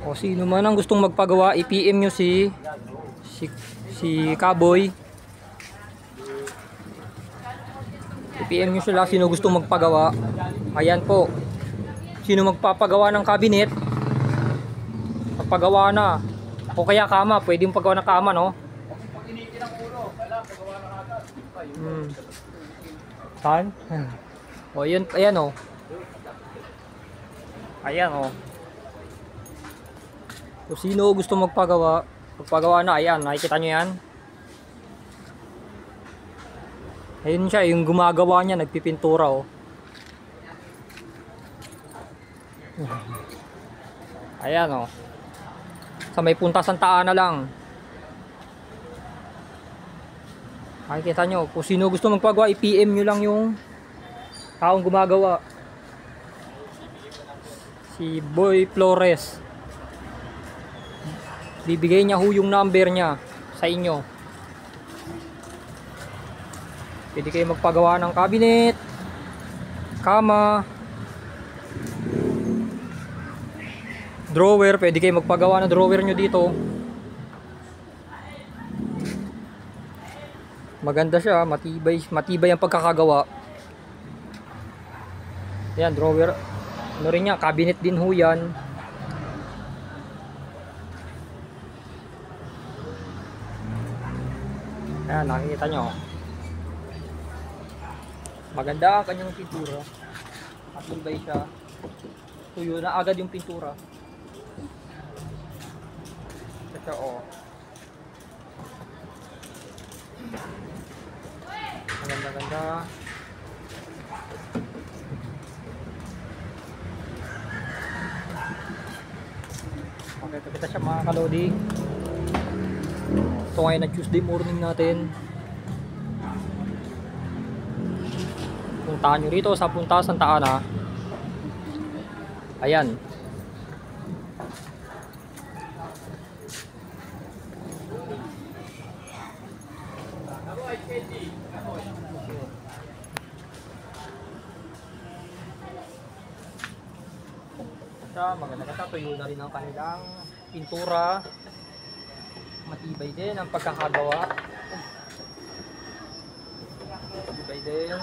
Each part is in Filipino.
O sino man ang gustong magpagawa, i-PM nyo si Kaboy. I-PM nyo sila sino gustong magpagawa. Ayan po. Sino magpapagawa ng cabinet? Magpagawa na. O kaya kama, pwede yung paggawa ng kama, no? Saan? O yun, ayan o. Ayan o. Kung sino gusto magpagawa na, ayan, nakikita nyo yan. Ayun siya, yung gumagawa niya, nagpipintura o. Ayan o. Sa may punta Santa Ana lang. Makikita nyo, kung sino gusto magpagawa, i-PM nyo lang yung taong gumagawa. Si Boy Flores. Bibigay niya ho yung number niya sa inyo. Pwede kayo magpagawa ng cabinet, kama, drawer. Pwede kayo magpagawa ng drawer nyo dito. Maganda siya, matibay ang pagkakagawa. Ayan, drawer. Ano rin yan, cabinet din ho yan. Ayan, nakikita nyo. Maganda ang kanyang pintura. Matibay siya. Tuyo na agad yung pintura. Kasi o. Maganda-ganda. Pakita kita siya mga kalodi. Ito ngayon na Tuesday morning natin. Puntahan nyo rito sa punta Santa Ana. Ayan. Maganda-ganda, tuyo na rin ang kanilang pintura. Matibay din ang pagkakagawa. Matibay din.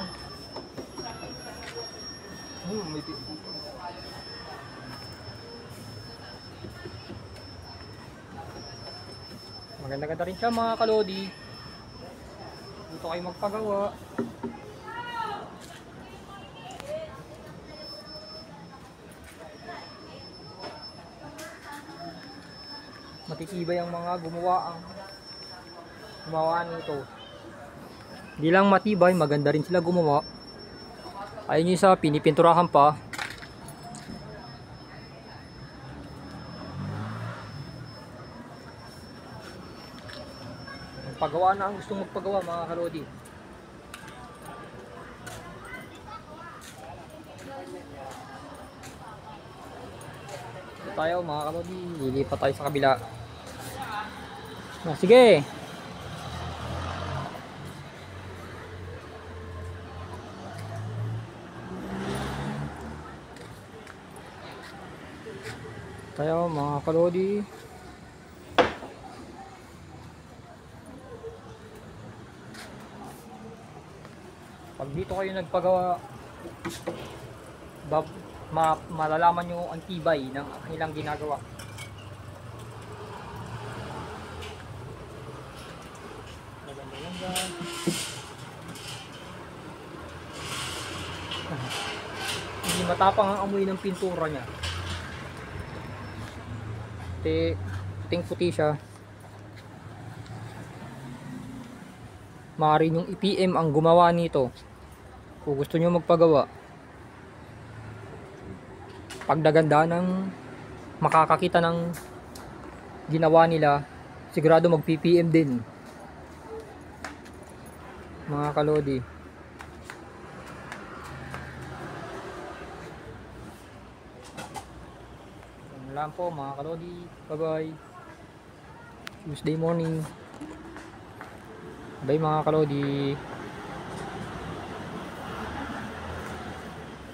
Maganda-ganda rin siya mga kalodi. Dito kayo magpagawa. Matitibay ang mga gumawa nito. Hindi lang matibay, maganda rin sila gumawa. Ayun yung isa, pinipinturahan pa. Magpagawa na ang gustong magpagawa mga kalodi. Ito tayo mga kalodi, lilipat tayo sa kabila. Sige. Tayo mga kalodi. Pag dito kayo nagpagawa, malalaman nyo ang tibay ng kanilang ginagawa. Maganda-ganda. Hindi matapang ang amoy ng pintura niya. Ting puti siya. Maaari nyong i-PM ang gumawa nito kung gusto nyo magpagawa. Pagdaganda ng makakakita ng ginawa nila, sigurado mag-PPM din mga kalodi. Yan lang po mga kalodi. Bye bye. Tuesday morning. Bye mga kalodi.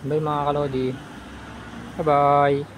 Bye mga kalodi. Bye bye.